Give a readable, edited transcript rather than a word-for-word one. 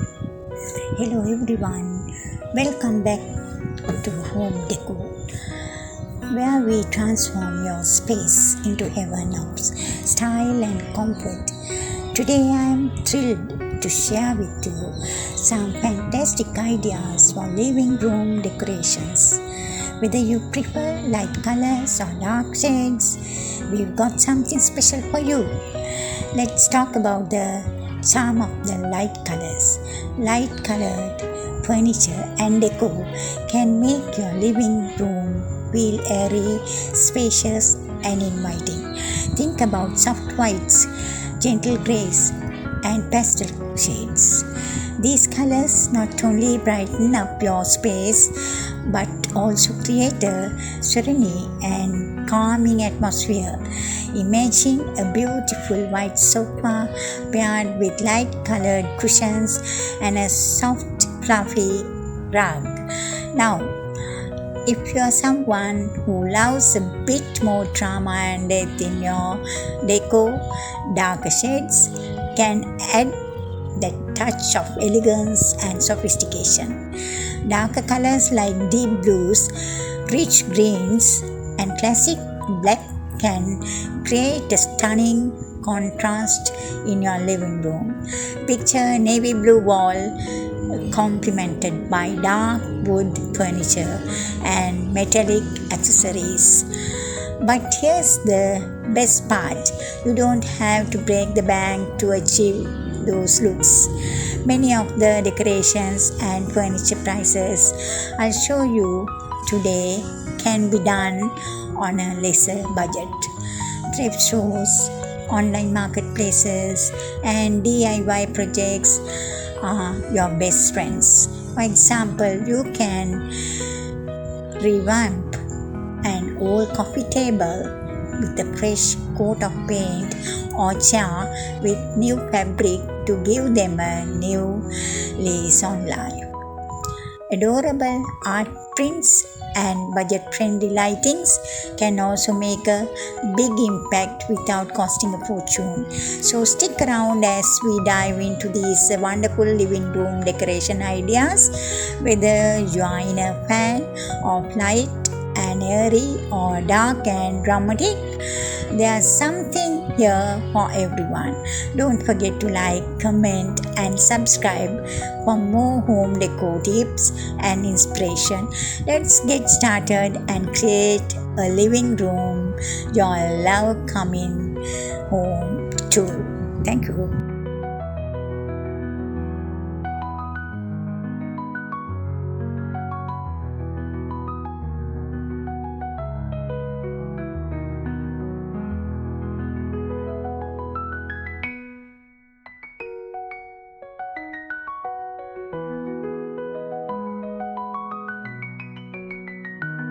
Hello everyone, welcome back to Home Decor, where we transform your space into heaven of style and comfort. Today I am thrilled to share with you some fantastic ideas for living room decorations. Whether you prefer light colors or dark shades, we've got something special for you. Let's talk about the charm of the light colors. Light colored furniture and decor can make your living room feel airy, spacious, and inviting. Think about soft whites, gentle grays, and pastel shades. These colors not only brighten up your space but also create a serene and calming atmosphere. Imagine a beautiful white sofa paired with light colored cushions and a soft fluffy rug. Now, if you are someone who loves a bit more drama and depth in your decor, darker shades can add that touch of elegance and sophistication. Darker colors like deep blues, rich greens, and classic black can create a stunning contrast in your living room. Picture navy blue wall complemented by dark wood furniture and metallic accessories. But here's the best part, you don't have to break the bank to achieve those looks. Many of the decorations and furniture prices I'll show you today can be done on a lesser budget. Thrift stores, online marketplaces, and DIY projects are your best friends. For example, you can revamp an old coffee table with a fresh coat of paint or chair with new fabric to give them a new lease on life. Adorable art prints and budget-friendly lightings can also make a big impact without costing a fortune. So stick around as we dive into these wonderful living room decoration ideas. Whether you are in a fan of light and airy or dark and dramatic, there's something here for everyone. Don't forget to like, comment, and subscribe for more home decor tips and inspiration. Let's get started and create a living room you'll love coming home to. Thank you.